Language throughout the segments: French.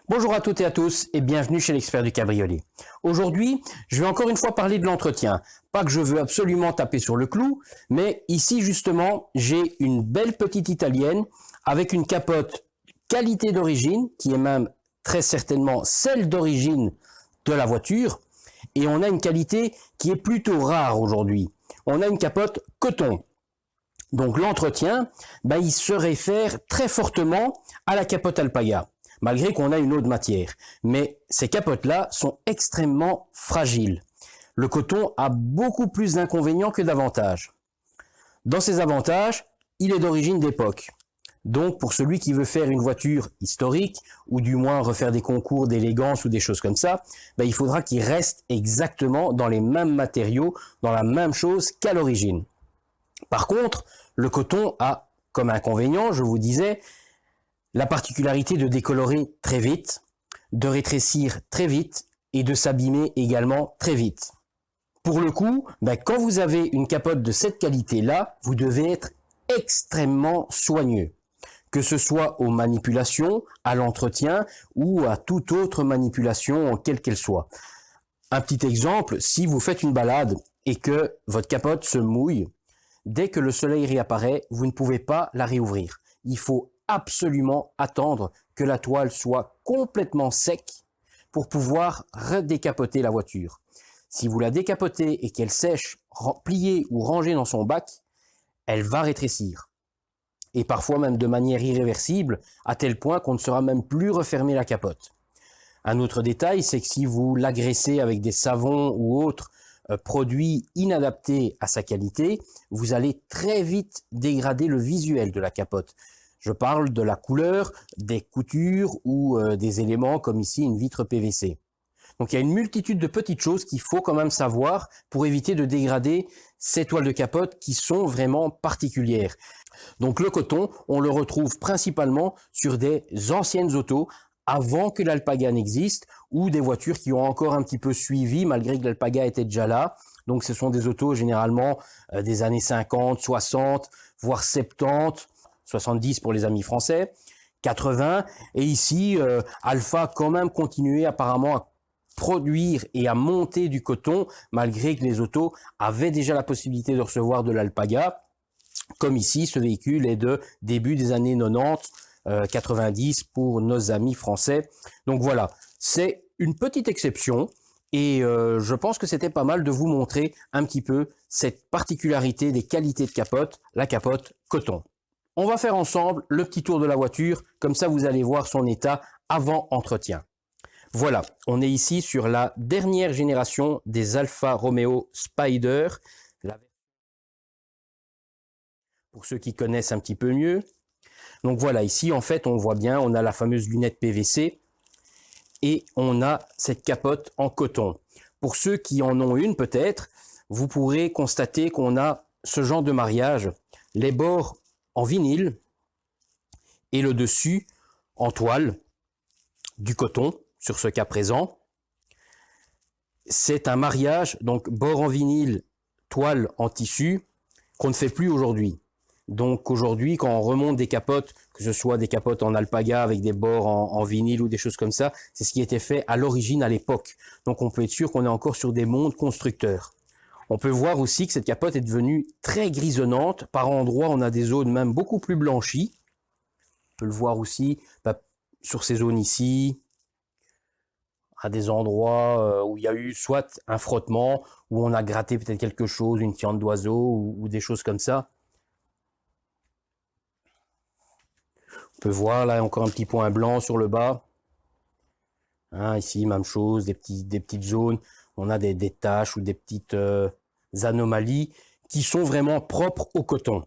Bonjour à toutes et à tous et bienvenue chez l'expert du cabriolet. Aujourd'hui, je vais encore une fois parler de l'entretien. Pas que je veux absolument taper sur le clou, mais ici justement, j'ai une belle petite italienne avec une capote qualité d'origine, qui est même très certainement celle d'origine de la voiture, et on a une qualité qui est plutôt rare aujourd'hui. On a une capote coton. Donc l'entretien, il se réfère très fortement à la capote Alpaga, malgré qu'on a une autre matière. Mais ces capotes-là sont extrêmement fragiles. Le coton a beaucoup plus d'inconvénients que d'avantages. Dans ses avantages, il est d'origine d'époque. Donc pour celui qui veut faire une voiture historique, ou du moins refaire des concours d'élégance ou des choses comme ça, il faudra qu'il reste exactement dans les mêmes matériaux, dans la même chose qu'à l'origine. Par contre, le coton a comme inconvénient, je vous disais, la particularité de décolorer très vite, de rétrécir très vite et de s'abîmer également très vite. Pour le coup, quand vous avez une capote de cette qualité-là, vous devez être extrêmement soigneux, que ce soit aux manipulations, à l'entretien ou à toute autre manipulation, quelle qu'elle soit. Un petit exemple, si vous faites une balade et que votre capote se mouille, dès que le soleil réapparaît, vous ne pouvez pas la réouvrir. Il faut absolument attendre que la toile soit complètement sec pour pouvoir redécapoter la voiture. Si vous la décapotez et qu'elle sèche, pliée ou rangée dans son bac, elle va rétrécir. Et parfois même de manière irréversible, à tel point qu'on ne saura même plus refermer la capote. Un autre détail, c'est que si vous l'agressez avec des savons ou autres produits inadaptés à sa qualité, vous allez très vite dégrader le visuel de la capote. Je parle de la couleur, des coutures ou des éléments comme ici une vitre PVC. Donc il y a une multitude de petites choses qu'il faut quand même savoir pour éviter de dégrader ces toiles de capote qui sont vraiment particulières. Donc le coton, on le retrouve principalement sur des anciennes autos avant que l'Alpaga n'existe, ou des voitures qui ont encore un petit peu suivi malgré que l'Alpaga était déjà là. Donc ce sont des autos généralement des années 50, 60, voire 70, 70 pour les amis français, 80. Et ici, Alfa quand même continuait apparemment à produire et à monter du coton, malgré que les autos avaient déjà la possibilité de recevoir de l'Alpaga. Comme ici, ce véhicule est de début des années 90, 90 pour nos amis français. Donc voilà, c'est une petite exception et je pense que c'était pas mal de vous montrer un petit peu cette particularité des qualités de capote, la capote coton. On va faire ensemble le petit tour de la voiture, comme ça vous allez voir son état avant entretien. Voilà, on est ici sur la dernière génération des Alfa Romeo Spider. Pour ceux qui connaissent un petit peu mieux. Donc voilà, ici en fait on voit bien, on a la fameuse lunette PVC et on a cette capote en coton. Pour ceux qui en ont une peut-être, vous pourrez constater qu'on a ce genre de mariage, les bords en vinyle et le dessus en toile, du coton sur ce cas présent. C'est un mariage, donc bord en vinyle, toile en tissu, qu'on ne fait plus aujourd'hui. Donc aujourd'hui, quand on remonte des capotes, que ce soit des capotes en Alpaga avec des bords en vinyle ou des choses comme ça, c'est ce qui était fait à l'origine à l'époque. Donc on peut être sûr qu'on est encore sur des mondes constructeurs. On peut voir aussi que cette capote est devenue très grisonnante. Par endroits, on a des zones même beaucoup plus blanchies. On peut le voir aussi sur ces zones ici, à des endroits où il y a eu soit un frottement, où on a gratté peut-être quelque chose, une fiente d'oiseau ou des choses comme ça. On peut voir là encore un petit point blanc sur le bas. Ici, même chose, des petites zones. On a des taches ou des petites anomalies qui sont vraiment propres au coton.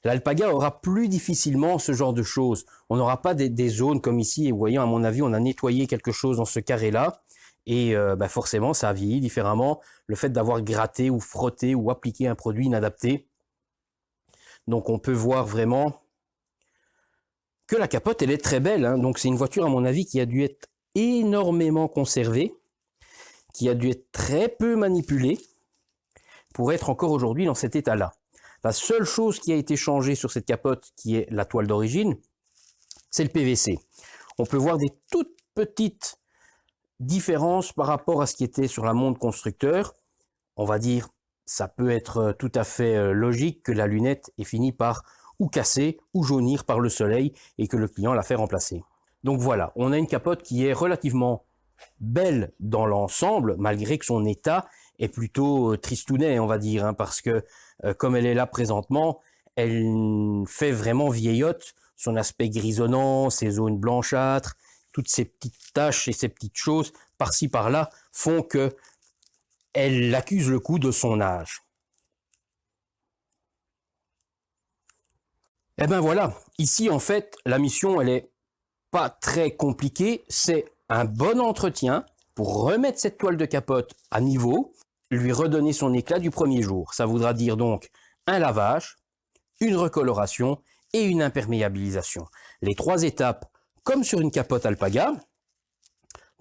L'Alpaga aura plus difficilement ce genre de choses. On n'aura pas des zones comme ici. Et vous voyez, à mon avis, on a nettoyé quelque chose dans ce carré-là. Et forcément, ça a vieilli différemment. Le fait d'avoir gratté ou frotté ou appliqué un produit inadapté. Donc on peut voir vraiment que la capote, elle est très belle. Donc c'est une voiture, à mon avis, qui a dû être énormément conservée, qui a dû être très peu manipulée pour être encore aujourd'hui dans cet état-là. La seule chose qui a été changée sur cette capote, qui est la toile d'origine, c'est le PVC. On peut voir des toutes petite différence par rapport à ce qui était sur la montre constructeur. On va dire, ça peut être tout à fait logique que la lunette ait fini par ou casser ou jaunir par le soleil et que le client l'a fait remplacer. Donc voilà, on a une capote qui est relativement belle dans l'ensemble, malgré que son état est plutôt tristounet, on va dire, hein, parce que comme elle est là présentement, elle fait vraiment vieillotte, son aspect grisonnant, ses zones blanchâtres, toutes ces petites taches et ces petites choses par-ci par-là font que elle accuse le coup de son âge. Et ben voilà, ici en fait, la mission elle est pas très compliquée, c'est un bon entretien pour remettre cette toile de capote à niveau, lui redonner son éclat du premier jour. Ça voudra dire donc un lavage, une recoloration et une imperméabilisation. Les 3 étapes, comme sur une capote Alpaga,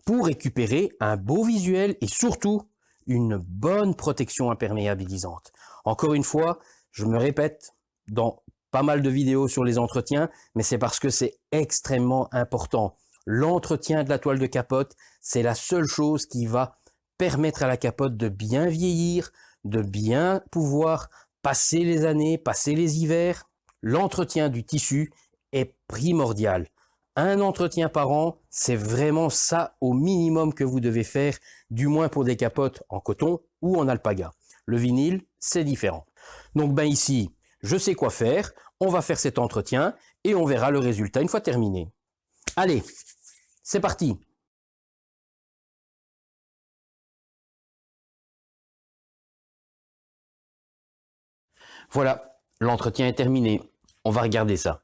pour récupérer un beau visuel et surtout une bonne protection imperméabilisante. Encore une fois, je me répète dans pas mal de vidéos sur les entretiens, mais c'est parce que c'est extrêmement important. L'entretien de la toile de capote, c'est la seule chose qui va permettre à la capote de bien vieillir, de bien pouvoir passer les années, passer les hivers. L'entretien du tissu est primordial. Un entretien par an, c'est vraiment ça au minimum que vous devez faire, du moins pour des capotes en coton ou en alpaga. Le vinyle, c'est différent. Donc ben ici, je sais quoi faire, on va faire cet entretien et on verra le résultat une fois terminé. Allez, c'est parti! Voilà, l'entretien est terminé. On va regarder ça.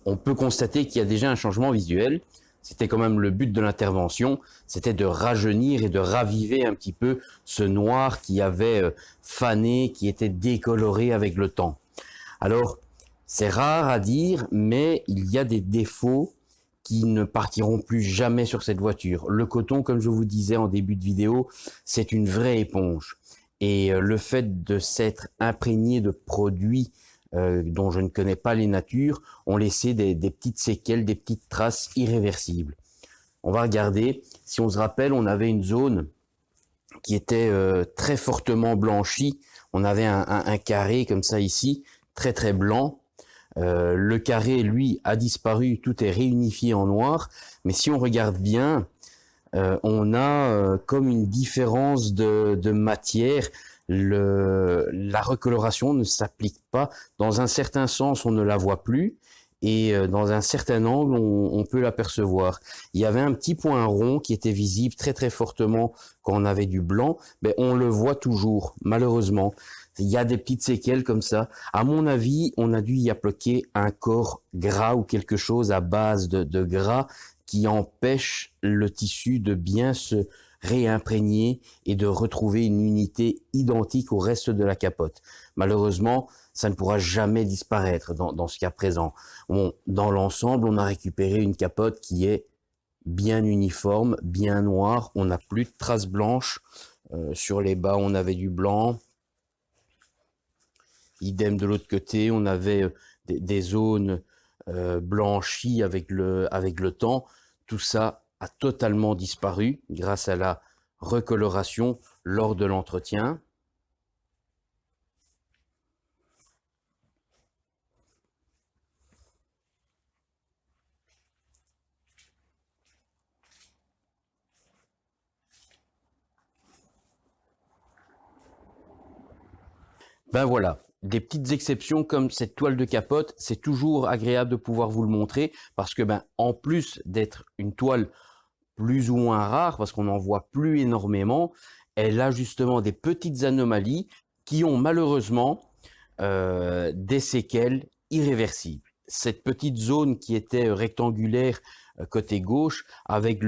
On peut constater qu'il y a déjà un changement visuel. C'était quand même le but de l'intervention, c'était de rajeunir et de raviver un petit peu ce noir qui avait fané, qui était décoloré avec le temps. Alors, c'est rare à dire, mais il y a des défauts qui ne partiront plus jamais sur cette voiture. Le coton, comme je vous disais en début de vidéo, c'est une vraie éponge. Et le fait de s'être imprégné de produits dont je ne connais pas les natures, ont laissé des petites séquelles, des petites traces irréversibles. On va regarder. Si on se rappelle, on avait une zone qui était très fortement blanchie. On avait un carré comme ça ici, très très blanc. Le carré, lui, a disparu. Tout est réunifié en noir. Mais si on regarde bien, on a comme une différence de matière. La recoloration ne s'applique pas. Dans un certain sens, on ne la voit plus. Et dans un certain angle, on peut l'apercevoir. Il y avait un petit point rond qui était visible très très fortement quand on avait du blanc. Mais on le voit toujours, malheureusement. Il y a des petites séquelles comme ça. À mon avis, on a dû y appliquer un corps gras ou quelque chose à base de gras qui empêche le tissu de bien se réimprégner et de retrouver une unité identique au reste de la capote. Malheureusement, ça ne pourra jamais disparaître dans ce cas présent. Dans l'ensemble, on a récupéré une capote qui est bien uniforme, bien noire. On n'a plus de traces blanches. Sur les bas, on avait du blanc. Idem de l'autre côté, on avait des zones blanchies avec le temps. Tout ça a totalement disparu grâce à la recoloration lors de l'entretien. Ben voilà, des petites exceptions comme cette toile de capote, c'est toujours agréable de pouvoir vous le montrer parce que en plus d'être une toile plus ou moins rare, parce qu'on n'en voit plus énormément, elle a justement des petites anomalies qui ont malheureusement des séquelles irréversibles. Cette petite zone qui était rectangulaire côté gauche, avec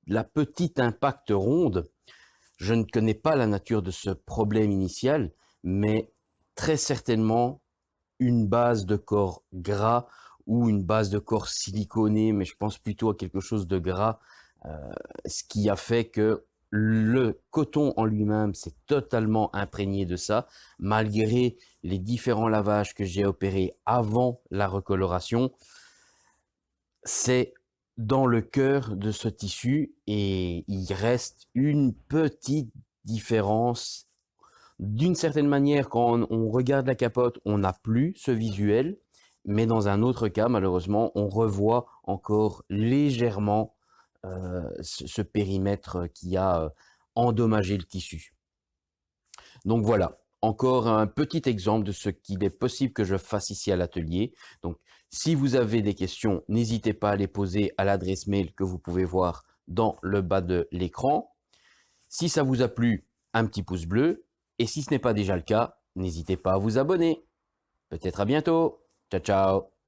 la petite impact ronde, je ne connais pas la nature de ce problème initial, mais très certainement une base de corps gras ou une base de corps siliconé, mais je pense plutôt à quelque chose de gras, ce qui a fait que le coton en lui-même s'est totalement imprégné de ça, malgré les différents lavages que j'ai opérés avant la recoloration. C'est dans le cœur de ce tissu et il reste une petite différence. D'une certaine manière, quand on regarde la capote, on n'a plus ce visuel, mais dans un autre cas, malheureusement, on revoit encore légèrement ce périmètre qui a endommagé le tissu. Donc voilà, encore un petit exemple de ce qu'il est possible que je fasse ici à l'atelier. Donc si vous avez des questions, n'hésitez pas à les poser à l'adresse mail que vous pouvez voir dans le bas de l'écran. Si ça vous a plu, un petit pouce bleu. Et si ce n'est pas déjà le cas, n'hésitez pas à vous abonner. Peut-être à bientôt. Ciao, ciao.